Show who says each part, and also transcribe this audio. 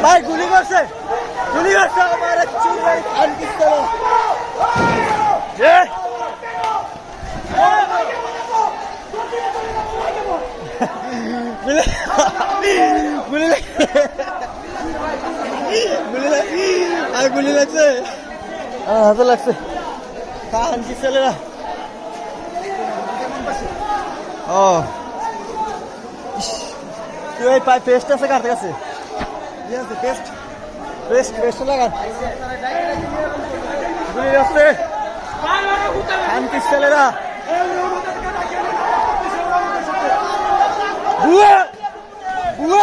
Speaker 1: ভাই গুলি করছে আমার চুল ভাই খান পিস্তল গুলি লাগছে হাতে লাগছে খান পিস্তলেরা ও তুই এই পাই পেস্ট আছে কার কাছে পেস্ট লাগান গুলি আসছে খান পিস্তলেরা